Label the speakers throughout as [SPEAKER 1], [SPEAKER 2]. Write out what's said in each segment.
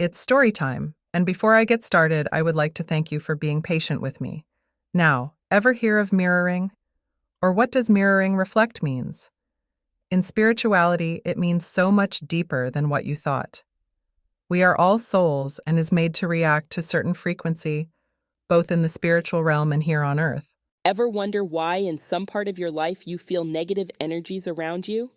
[SPEAKER 1] It's story time, and before I get started, I would like to thank you for being patient with me. Now, ever hear of mirroring? Or what does mirroring reflect means? In spirituality, it means so much deeper than what you thought. We are all souls and is made to react to certain frequency, both in the spiritual realm and here on earth.
[SPEAKER 2] Ever wonder why in some part of your life you feel negative energies around you?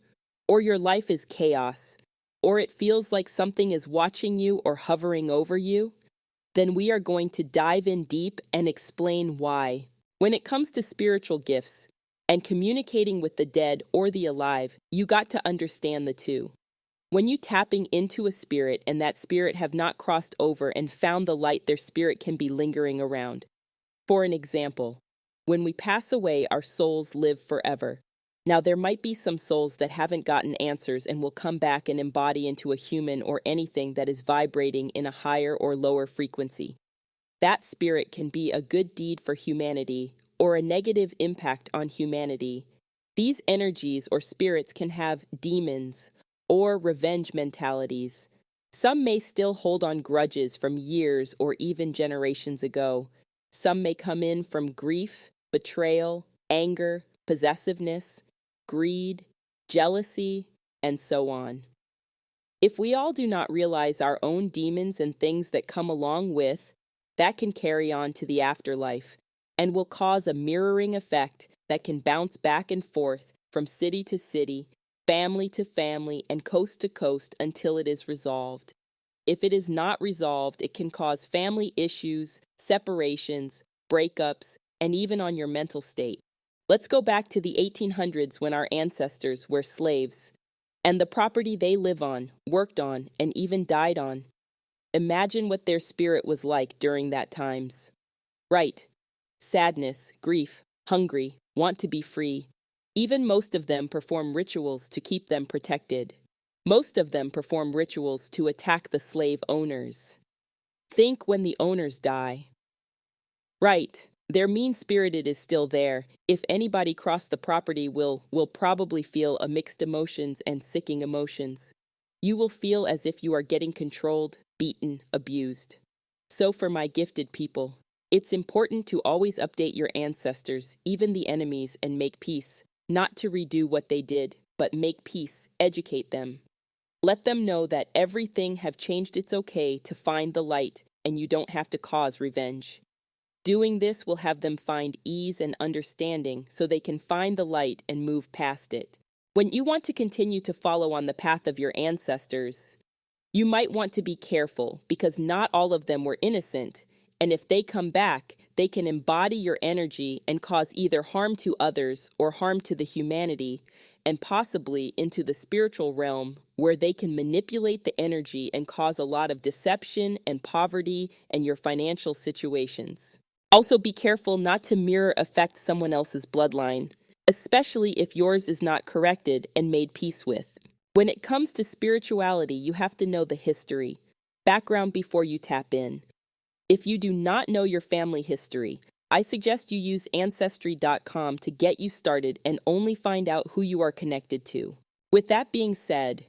[SPEAKER 2] Or your life is chaos? Or it feels like something is watching you or hovering over you? Then we are going to dive in deep and explain why. When it comes to spiritual gifts and communicating with the dead or the alive, you got to understand the two. When you tapping into a spirit and that spirit have not crossed over and found the light their spirit can be lingering around. For an example, when we pass away, our souls live forever. Now, there might be some souls that haven't gotten answers and will come back and embody into a human or anything that is vibrating in a higher or lower frequency. That spirit can be a good deed for humanity or a negative impact on humanity. These energies or spirits can have demons or revenge mentalities. Some may still hold on grudges from years or even generations ago. Some may come in from grief, betrayal, anger, possessiveness, greed, jealousy, and so on. If we all do not realize our own demons and things that come along with, that can carry on to the afterlife and will cause a mirroring effect that can bounce back and forth from city to city, family to family, and coast to coast until it is resolved. If it is not resolved, it can cause family issues, separations, breakups, and even on your mental state. Let's go back to the 1800s when our ancestors were slaves, and the property they live on, worked on, and even died on. Imagine what their spirit was like during that times. Right. Sadness, grief, hungry, want to be free. Even most of them perform rituals to keep them protected. Most of them perform rituals to attack the slave owners. Think when the owners die. Right. Their mean-spirited is still there. If anybody cross the property will probably feel a mixed emotions and sicking emotions. You will feel as if you are getting controlled, beaten, abused. So for my gifted people, it's important to always update your ancestors, even the enemies, and make peace. Not to redo what they did, but make peace, educate them. Let them know that everything have changed. It's okay to find the light, and you don't have to cause revenge. Doing this will have them find ease and understanding so they can find the light and move past it. When you want to continue to follow on the path of your ancestors, you might want to be careful because not all of them were innocent, and if they come back, they can embody your energy and cause either harm to others or harm to the humanity, and possibly into the spiritual realm where they can manipulate the energy and cause a lot of deception and poverty and your financial situations. Also, be careful not to mirror affect someone else's bloodline, especially if yours is not corrected and made peace with. When it comes to spirituality, you have to know the history, background before you tap in. If you do not know your family history, I suggest you use Ancestry.com to get you started and only find out who you are connected to. With that being said,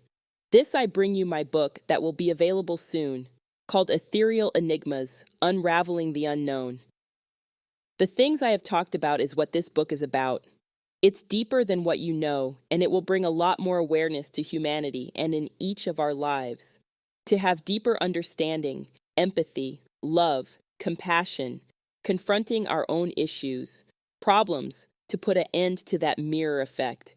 [SPEAKER 2] I bring you my book that will be available soon, called Ethereal Enigmas, Unraveling the Unknown. The things I have talked about is what this book is about. It's deeper than what you know, and it will bring a lot more awareness to humanity and in each of our lives. To have deeper understanding, empathy, love, compassion, confronting our own issues, problems, to put an end to that mirror effect.